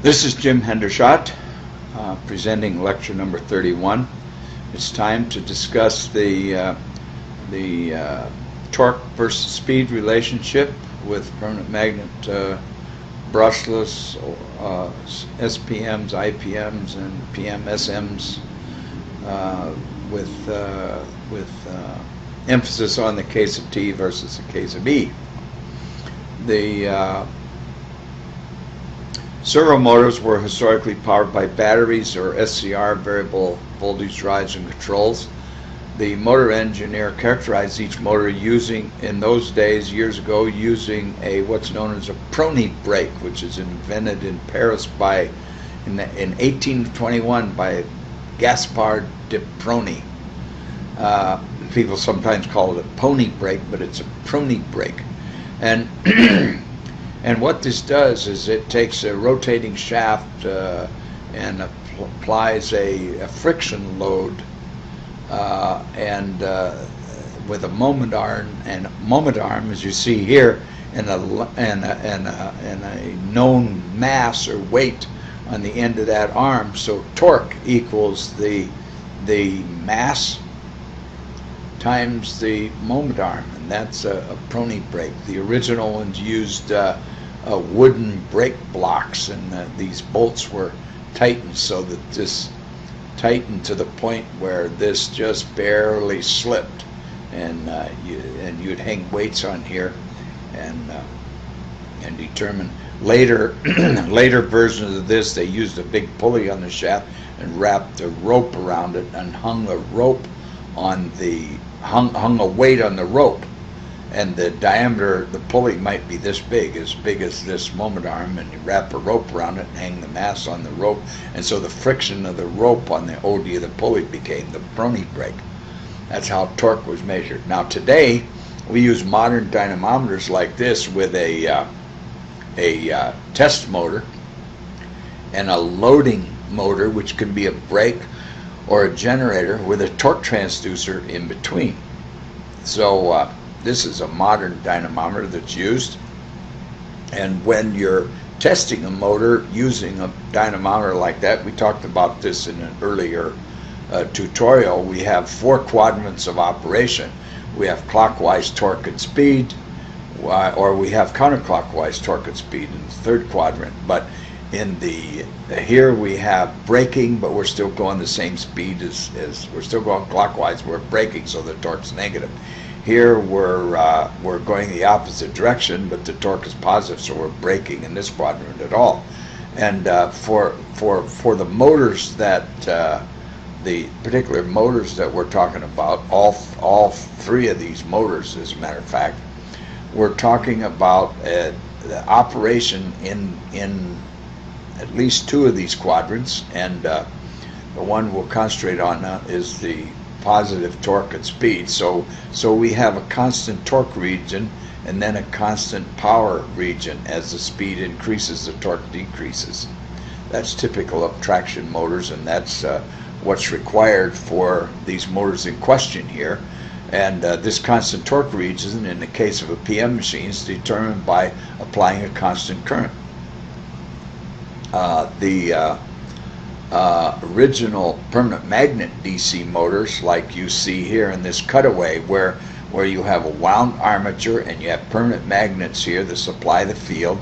This is Jim Hendershot, presenting lecture number 31. It's time to discuss the torque versus speed relationship with permanent magnet brushless SPMs, IPMs, and PMSMs with emphasis on the case of T versus the case of E. The servo motors were historically powered by batteries or SCR, variable voltage drives and controls. The motor engineer characterized each motor using, in those days, years ago, using what's known as a Prony brake, which is invented in Paris in 1821 by Gaspard de Prony. People sometimes call it a pony brake, but it's a Prony brake. And and what this does is it takes a rotating shaft and applies a friction load with a moment arm, as you see here, and a known mass or weight on the end of that arm. So torque equals the mass times the moment arm, and that's a Prony brake. The original ones used wooden brake blocks, and these bolts were tightened so that this tightened to the point where this just barely slipped, and you'd hang weights on here and determine. Later versions of this, they used a big pulley on the shaft and wrapped a rope around it and hung a rope on hung a weight on the rope, and the diameter of the pulley might be this big as this moment arm, and you wrap a rope around it and hang the mass on the rope, and so the friction of the rope on the OD of the pulley became the Prony brake. That's how torque was measured. Now today we use modern dynamometers like this with a test motor and a loading motor, which can be a brake or a generator with a torque transducer in between. So this is a modern dynamometer that's used, and when you're testing a motor using a dynamometer like that, we talked about this in an earlier tutorial, we have 4 quadrants of operation. We have clockwise torque and speed, or we have counterclockwise torque and speed in the 3rd quadrant. But in here we have braking, but we're still going the same speed as we're still going clockwise. We're braking, so the torque's negative. Here we're going the opposite direction, but the torque is positive, so we're braking in this quadrant at all. And for the motors that the particular motors that we're talking about, all 3 of these motors, as a matter of fact, we're talking about the operation in at least 2 of these quadrants, and the one we'll concentrate on now is the positive torque and speed. So we have a constant torque region and then a constant power region. As the speed increases, the torque decreases. That's typical of traction motors, and that's what's required for these motors in question here. And this constant torque region, in the case of a PM machine, is determined by applying a constant current. The original permanent magnet DC motors, like you see here in this cutaway, where you have a wound armature and you have permanent magnets here that supply the field,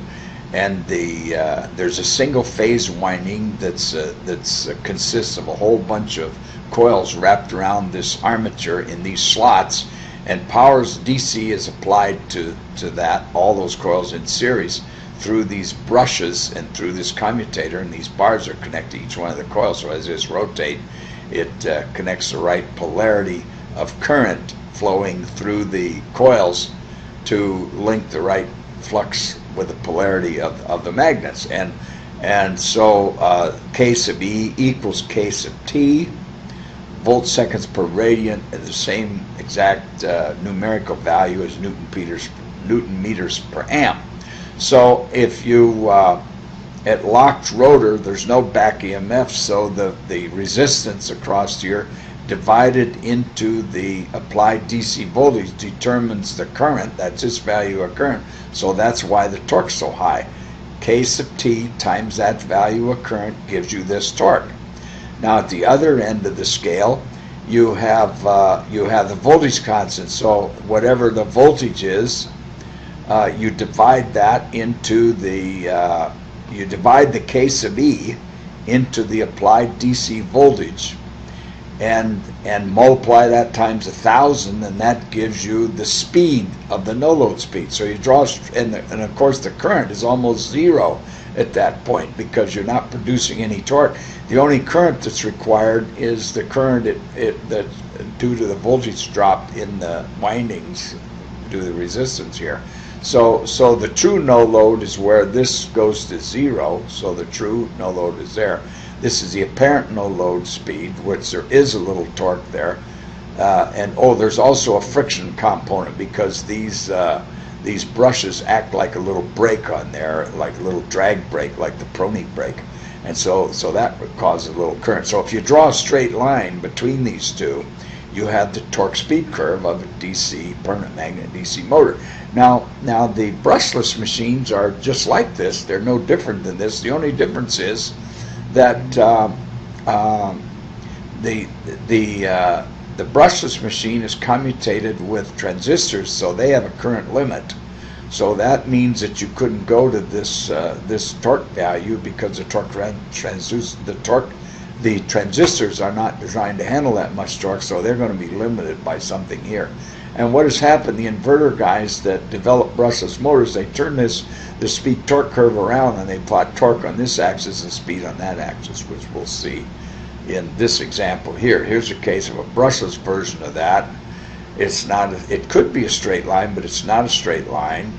and there's a single phase winding that consists of a whole bunch of coils wrapped around this armature in these slots, and powers DC is applied to that, all those coils in series, through these brushes and through this commutator, and these bars are connected to each one of the coils. So as this rotate, it connects the right polarity of current flowing through the coils to link the right flux with the polarity of the magnets. And so case of E equals case of T. Volt seconds per radian is the same exact numerical value as Newton meters per amp. So if you at locked rotor, there's no back EMF, so the resistance across here divided into the applied DC voltage determines the current. That's its value of current, so that's why the torque's so high. K sub T times that value of current gives you this torque. Now at the other end of the scale, you have the voltage constant. So whatever the voltage is, you divide that into you divide the K sub E into the applied DC voltage, and multiply that times 1,000, and that gives you the speed of the no-load speed. So you draw, and of course the current is almost zero at that point because you're not producing any torque. The only current that's required is the current that due to the voltage drop in the windings due to the resistance here. So the true no load is where this goes to zero, so the true no load is there. This is the apparent no load speed, which there is a little torque there. And there's also a friction component because these brushes act like a little brake on there, like a little drag brake, like the Prony brake. And so that would cause a little current. So if you draw a straight line between these two, you have the torque speed curve of a DC, permanent magnet DC motor. Now the brushless machines are just like this. They're no different than this. The only difference is that the brushless machine is commutated with transistors, so they have a current limit. So that means that you couldn't go to this torque value because the transistors are not designed to handle that much torque, so they're going to be limited by something here. And what has happened, the inverter guys that develop brushless motors, they turn this speed torque curve around and they plot torque on this axis and speed on that axis, which we'll see in this example here. Here's a case of a brushless version of that. It's not. It could be a straight line, but it's not a straight line.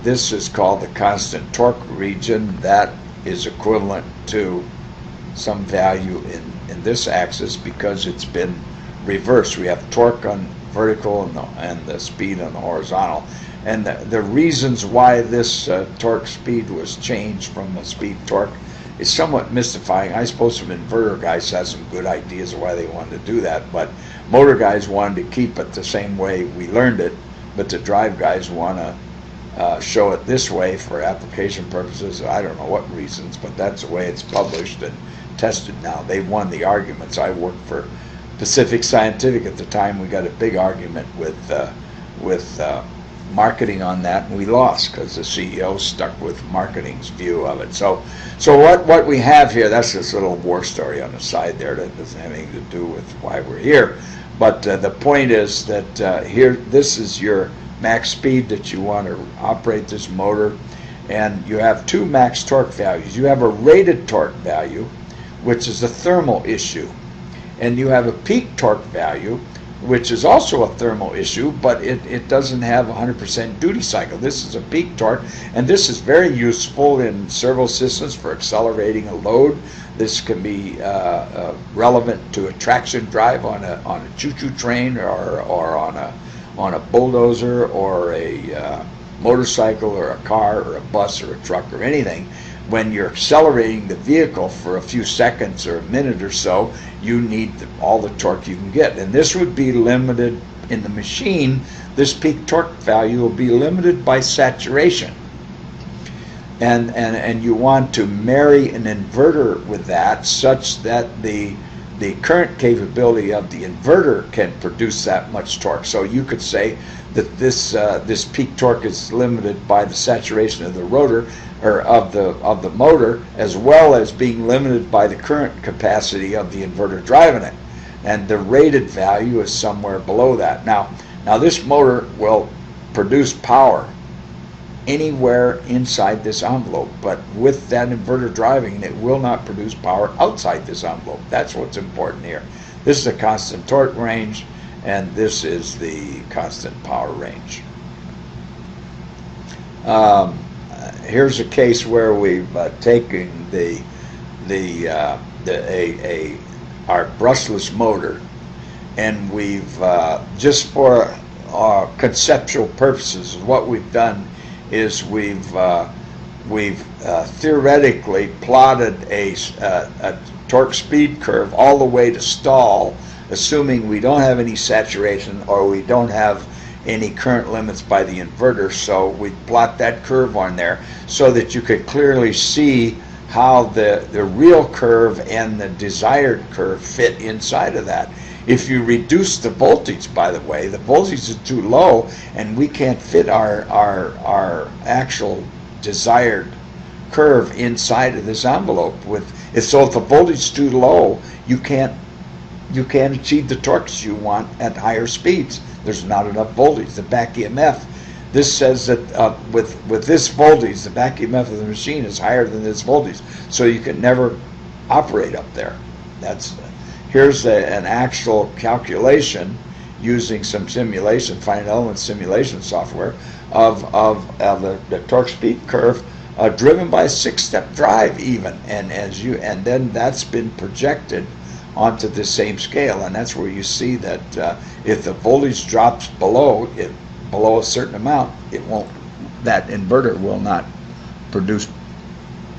This is called the constant torque region. That is equivalent to some value in this axis because it's been reversed. We have torque on vertical and the speed on the horizontal. And the reasons why this torque speed was changed from a speed torque is somewhat mystifying. I suppose some inverter guys have some good ideas of why they wanted to do that, but motor guys wanted to keep it the same way we learned it, but the drive guys want to show it this way for application purposes. I don't know what reasons, but that's the way it's published and tested now. They won the arguments. I worked for Pacific Scientific at the time. We got a big argument with marketing on that, and we lost because the CEO stuck with marketing's view of it. So what we have here, that's this little war story on the side there that doesn't have anything to do with why we're here. But the point is that here, this is your max speed that you want to operate this motor, and you have two max torque values. You have a rated torque value, which is a thermal issue, and you have a peak torque value, which is also a thermal issue, but it doesn't have 100% duty cycle. This is a peak torque, and this is very useful in servo systems for accelerating a load. This can be relevant to a traction drive on a choo-choo train or on a bulldozer or a motorcycle or a car or a bus or a truck or anything. When you're accelerating the vehicle for a few seconds or a minute or so, you need all the torque you can get. And this would be limited in the machine. This peak torque value will be limited by saturation. And you want to marry an inverter with that such that the current capability of the inverter can produce that much torque. So you could say that this peak torque is limited by the saturation of the rotor or of the motor, as well as being limited by the current capacity of the inverter driving it. And the rated value is somewhere below that. Now this motor will produce power anywhere inside this envelope, but with that inverter driving, it will not produce power outside this envelope. That's what's important here. This is a constant torque range, and this is the constant power range. Here's a case where we've taken our brushless motor, and we've just for conceptual purposes, what we've done is we've theoretically plotted a torque speed curve all the way to stall, assuming we don't have any saturation or we don't have any current limits by the inverter. So we plot that curve on there so that you could clearly see how the real curve and the desired curve fit inside of that. If you reduce the voltage, by the way, the voltage is too low and we can't fit our actual desired curve inside of this envelope. So if the voltage is too low, you can't achieve the torques you want at higher speeds. There's not enough voltage. The back EMF, this says that with this voltage, the back EMF of the machine is higher than this voltage, so you can never operate up there. Here's an actual calculation using some simulation, finite element simulation software of the torque speed curve driven by a 6-step drive even, and then that's been projected onto the same scale, and that's where you see that if the voltage drops below a certain amount, that inverter will not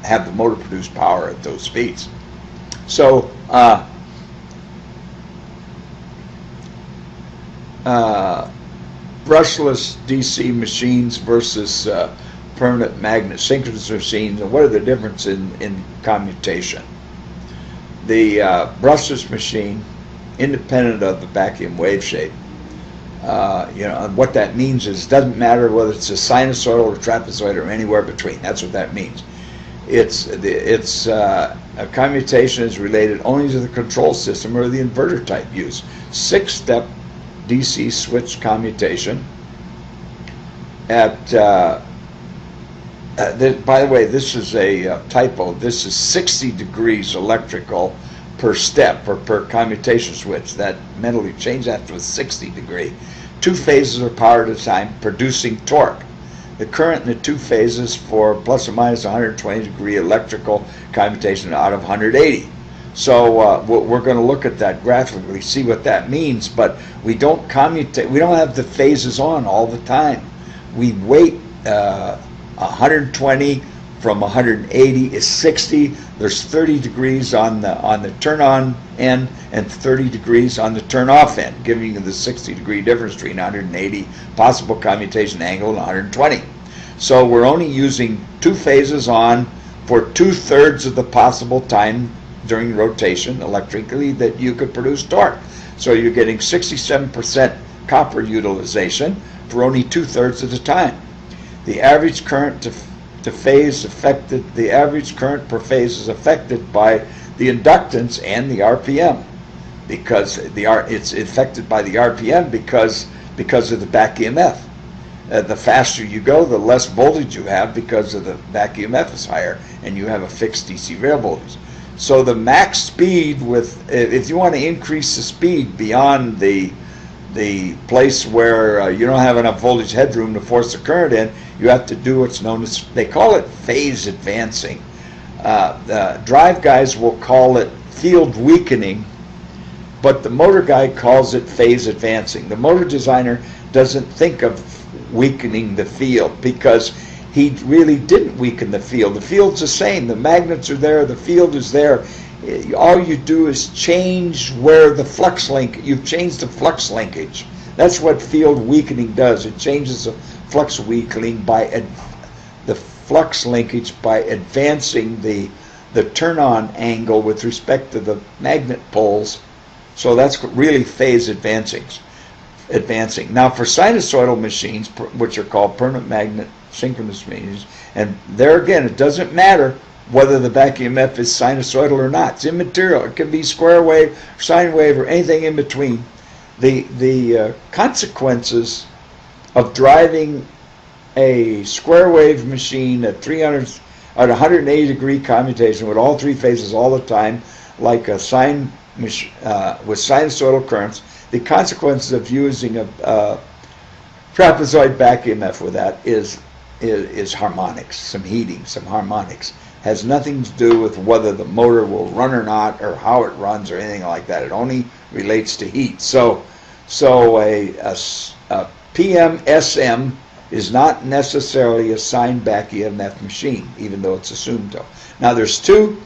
have the motor produce power at those speeds. So brushless DC machines versus permanent magnet synchronous machines, and what are the difference in commutation? The brushless machine, independent of the vacuum wave shape, and what that means is it doesn't matter whether it's a sinusoidal or trapezoid or anywhere between. That's what that means. A commutation is related only to the control system or the inverter type used. 6-step DC switch commutation by the way, this is a typo. This is 60 degrees electrical per step or per commutation switch. That mentally change that to a 60 degree. 2 phases of power at a time producing torque. The current in the 2 phases for plus or minus 120 degree electrical commutation out of 180. So we're going to look at that graphically, see what that means, but we don't commutate. We don't have the phases on all the time. We wait 120 from 180 is 60. There's 30 degrees on the turn on end and 30 degrees on the turn off end, giving you the 60 degree difference between 180 possible commutation angle and 120. So we're only using 2 phases on for 2/3 of the possible time during rotation electrically that you could produce torque. So you're getting 67% copper utilization for only 2/3 of the time. The average current to phase affected. The average current per phase is affected by the inductance and the RPM, because it's affected by the RPM because of the back EMF. The faster you go, the less voltage you have because of the back EMF is higher, and you have a fixed DC rail voltage. So the max speed if you want to increase the speed beyond the place where you don't have enough voltage headroom to force the current in, you have to do what's known as, they call it phase advancing. The drive guys will call it field weakening, but the motor guy calls it phase advancing. The motor designer doesn't think of weakening the field because he really didn't weaken the field. The field's the same. The magnets are there. The field is there. All you do is change where the flux link. You've changed the flux linkage. That's what field weakening does. It changes the flux weakening the flux linkage by advancing the turn-on angle with respect to the magnet poles. So that's really phase advancing. Now for sinusoidal machines, which are called permanent magnet synchronous machines, and there again, it doesn't matter whether the back EMF is sinusoidal or not. It's immaterial. It can be square wave, sine wave, or anything in between. The consequences of driving a square wave machine at 180 degree commutation with all 3 phases all the time, like a with sinusoidal currents, the consequences of using a trapezoid back EMF with that is harmonics, some heating, some harmonics. Has nothing to do with whether the motor will run or not, or how it runs, or anything like that. It only relates to heat. So a PMSM is not necessarily a sine back EMF machine, even though it's assumed to. Now there's 2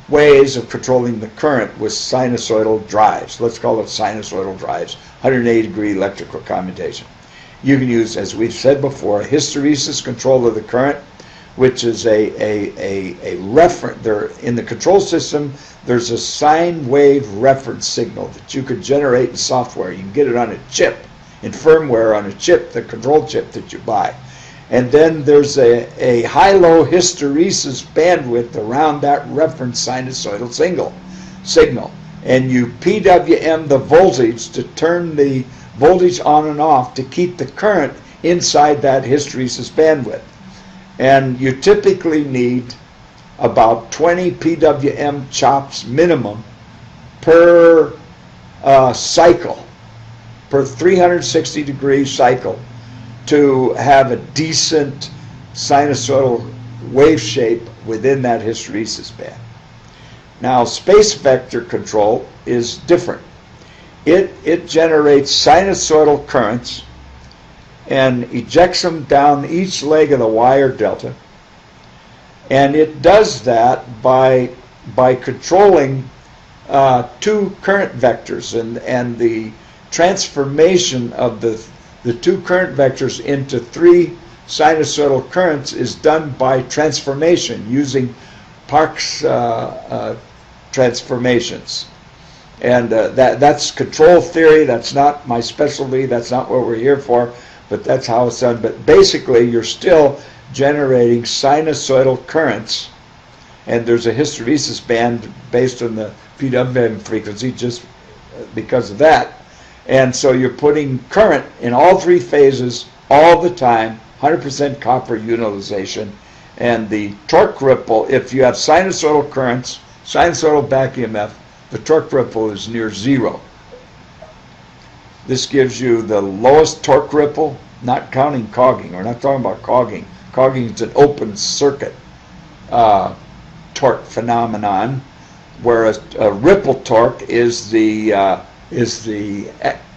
ways of controlling the current with sinusoidal drives. Let's call it sinusoidal drives, 180 degree electrical commutation. You can use, as we've said before, hysteresis control of the current, which is a reference. There in the control system, there's a sine wave reference signal that you could generate in software. You can get it on a chip, in firmware on a chip, the control chip that you buy. And then there's a high-low hysteresis bandwidth around that reference sinusoidal signal. And you PWM the voltage to turn the voltage on and off to keep the current inside that hysteresis bandwidth. And you typically need about 20 PWM chops minimum per cycle, per 360-degree cycle, to have a decent sinusoidal wave shape within that hysteresis band. Now, space vector control is different. It generates sinusoidal currents and ejects them down each leg of the wire delta. And it does that by controlling two current vectors, and the transformation of the two current vectors into three sinusoidal currents is done by transformation using Park's transformations. And that's control theory. That's not my specialty. That's not what we're here for, but that's how it's done. But basically, you're still generating sinusoidal currents, and there's a hysteresis band based on the PWM frequency just because of that. And so you're putting current in all three phases all the time, 100% copper utilization. And the torque ripple, if you have sinusoidal currents, sinusoidal back EMF, the torque ripple is near zero. This gives you the lowest torque ripple, not counting cogging. We're not talking about cogging. Cogging is an open circuit torque phenomenon, whereas ripple torque is the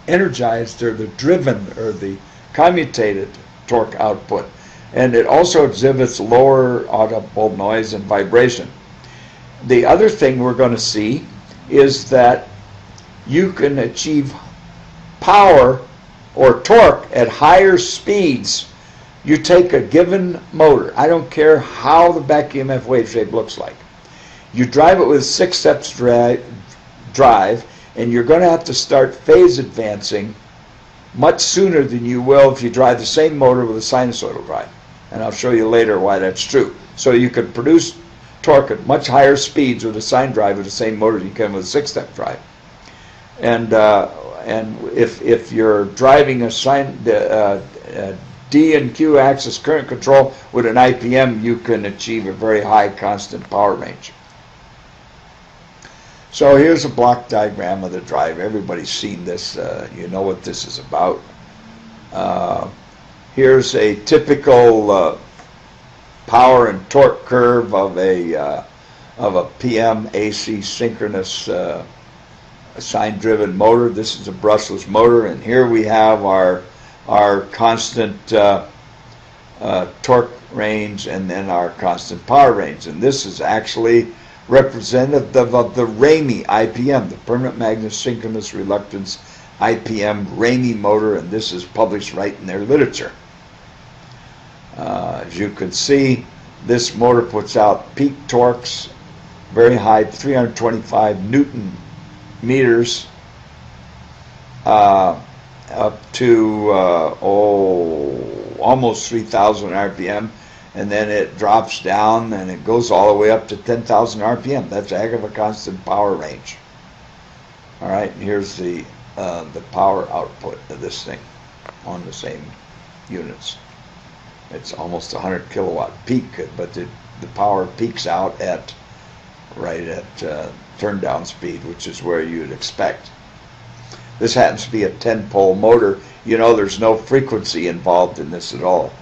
energized or the driven or the commutated torque output. And it also exhibits lower audible noise and vibration. The other thing we're going to see is that you can achieve power or torque at higher speeds. You take a given motor, I don't care how the back EMF wave shape looks like. You drive it with 6 steps drive, and you're going to have to start phase advancing much sooner than you will if you drive the same motor with a sinusoidal drive. And I'll show you later why that's true. So you can produce torque at much higher speeds with a sine drive with the same motor you can with a 6-step drive. And if you're driving a D and Q axis current control with an IPM, you can achieve a very high constant power range. So here's a block diagram of the drive. Everybody's seen this. You know what this is about. Here's a typical power and torque curve of a PM AC synchronous sine-driven motor. This is a brushless motor, and here we have our constant torque range and then our constant power range. And this is actually representative of the Ramey IPM, the permanent magnet synchronous reluctance IPM Ramey motor, and this is published right in their literature. As you can see, this motor puts out peak torques, very high, 325 Newton meters, up to almost 3,000 RPM, and then it drops down and it goes all the way up to 10,000 RPM. That's a heck of a constant power range. All right, here's the power output of this thing on the same units. It's almost 100 kilowatt peak, but the power peaks out at turn down speed, which is where you'd expect. This happens to be a 10-pole motor. You know, there's no frequency involved in this at all.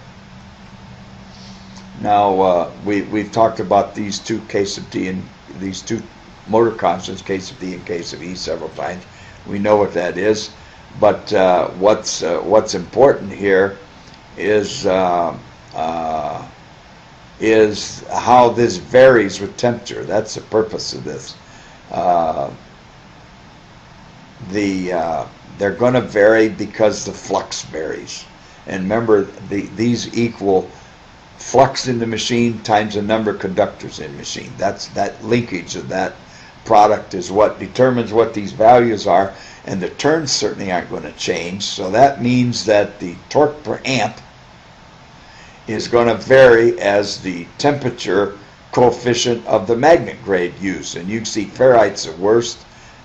Now, we've talked about these two case of D and these two motor constants, case of D and case of E, several times. We know what that is, but what's important here is how this varies with temperature. That's the purpose of this. They're going to vary because the flux varies. And remember, these equal flux in the machine times the number of conductors in the machine. That linkage of that product is what determines what these values are, and the turns certainly aren't going to change. So that means that the torque per amp is going to vary as the temperature coefficient of the magnet grade used. And you can see ferrite's the worst,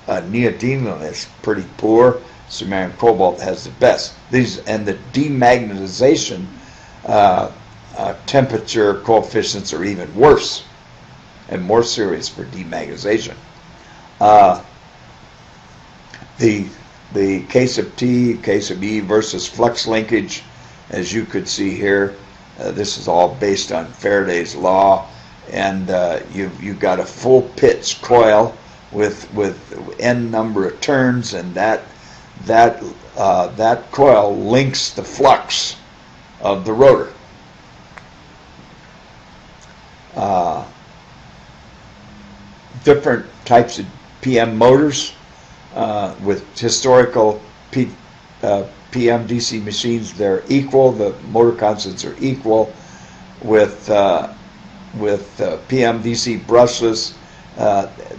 neodymium is pretty poor, samarium cobalt has the best. These and the demagnetization temperature coefficients are even worse and more serious for demagnetization. The case of T, case of E versus flux linkage, as you could see here, this is all based on Faraday's law, and you've got a full pitch coil with n number of turns, and that coil links the flux of the rotor. Different types of PM motors with historical PM DC machines, they're equal. The motor constants are equal. With PM DC brushless,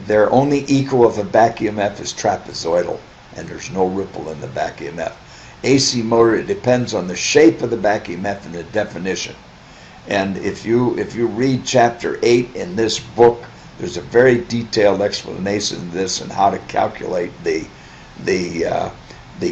they're only equal if the back EMF is trapezoidal and there's no ripple in the back EMF. AC motor, it depends on the shape of the back EMF and the definition. And if you read chapter 8 in this book, there's a very detailed explanation of this and how to calculate the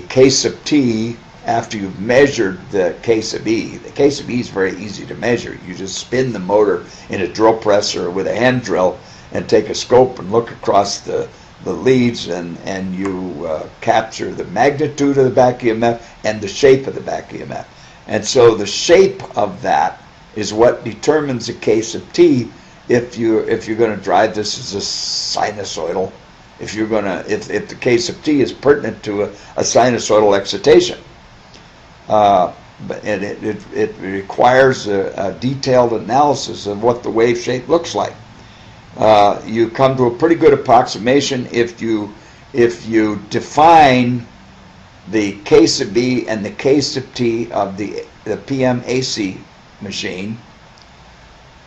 case of T after you've measured the case of E. The case of E is very easy to measure. You just spin the motor in a drill press or with a hand drill and take a scope and look across the leads, and you capture the magnitude of the back EMF and the shape of the back EMF. And so the shape of that is what determines the case of T. If you're going to drive this as a sinusoidal, if the case of T is pertinent to a sinusoidal excitation, but it requires a detailed analysis of what the wave shape looks like. You come to a pretty good approximation if you define the case of B and the case of T of the PM AC machine.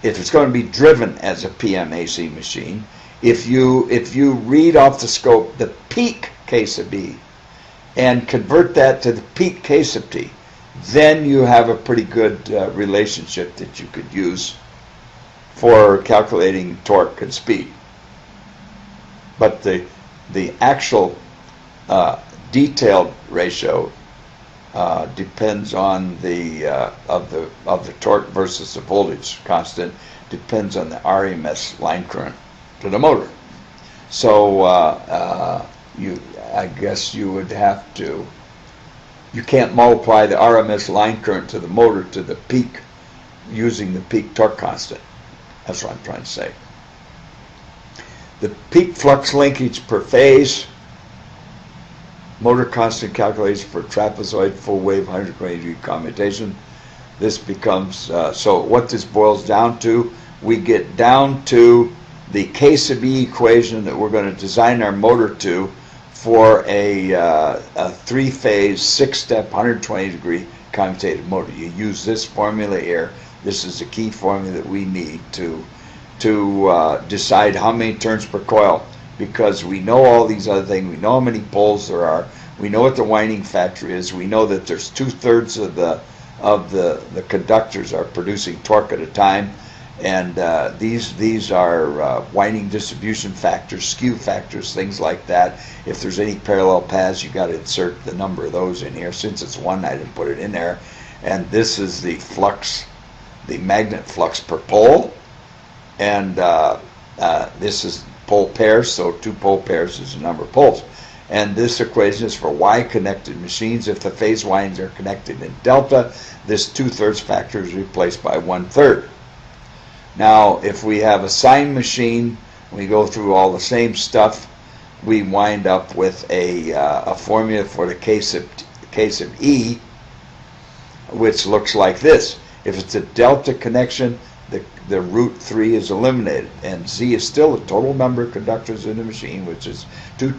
If it's going to be driven as a PM AC machine, if you read off the scope the peak case of B and convert that to the peak case of T, then you have a pretty good relationship that you could use for calculating torque and speed. But the actual detailed ratio depends on the torque versus the voltage constant, depends on the RMS line current to the motor. So I guess you would have to, you can't multiply the RMS line current to the motor to the peak using the peak torque constant. That's what I'm trying to say. The peak flux linkage per phase, motor constant calculation for trapezoid full wave 120 degree commutation. This becomes, so what this boils down to, we get down to the case of E equation that we're going to design our motor to for a three-phase, six-step, 120 degree commutated motor. You use this formula here. This is the key formula that we need to decide how many turns per coil, because we know all these other things. We know how many poles there are. We know what the winding factor is. We know that there's 2/3 of the conductors are producing torque at a time, and these are winding distribution factors, skew factors, things like that. If there's any parallel paths, you got to insert the number of those in here. Since it's one, I didn't put it in there. And this is the flux, the magnet flux per pole, and this is pole pairs, so 2 pole pairs is the number of poles. And this equation is for Y-connected machines. If the phase windings are connected in delta, this 2/3 factor is replaced by 1/3. Now, if we have a sine machine, we go through all the same stuff. We wind up with a formula for the case of E, which looks like this. If it's a delta connection, the root 3 is eliminated, and Z is still the total number of conductors in the machine, which is 2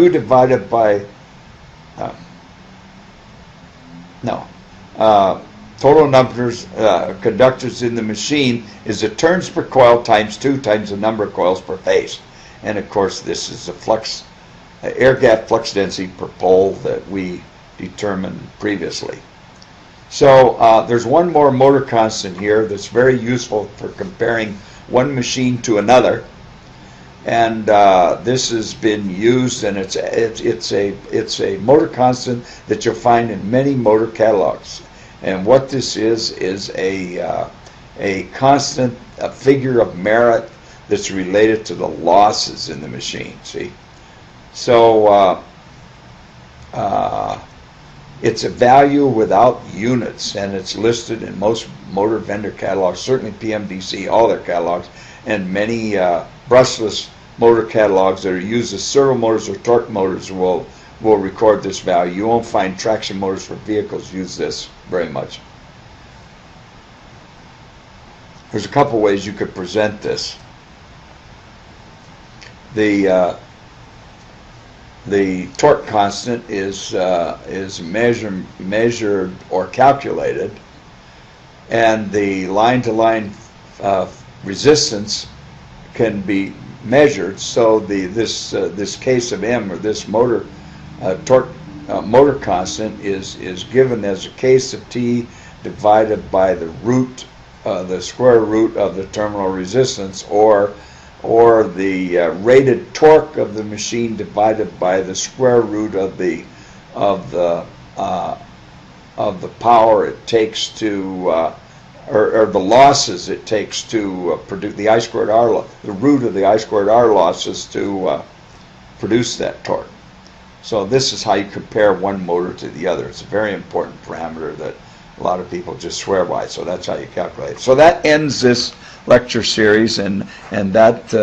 divided by No. Total numbers conductors in the machine is the turns per coil times 2 times the number of coils per phase. And of course this is the flux, air gap flux density per pole that we determined previously. So there's one more motor constant here that's very useful for comparing one machine to another. And this has been used, and it's a motor constant that you'll find in many motor catalogs. And what this is a constant, a figure of merit that's related to the losses in the machine. See, so it's a value without units, and it's listed in most motor vendor catalogs, certainly PMDC, all their catalogs, and many brushless motor catalogs that are used as servo motors or torque motors will record this value. You won't find traction motors for vehicles use this very much. There's a couple ways you could present this. The torque constant is measured or calculated, and the line-to-line resistance can be measured. So this case of M, or this motor torque motor constant, is given as a case of T divided by the root, the square root of the terminal resistance, or the rated torque of the machine divided by the square root of the power it takes to or the losses it takes to produce the I squared R, the root of the I squared R losses to produce that torque. So this is how you compare one motor to the other. It's a very important parameter that a lot of people just swear by. So that's how you calculate. So that ends this lecture series, and that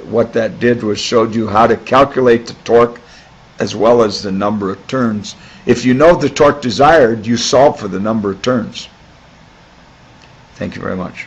what that did was showed you how to calculate the torque as well as the number of turns. If you know the torque desired, you solve for the number of turns. Thank you very much.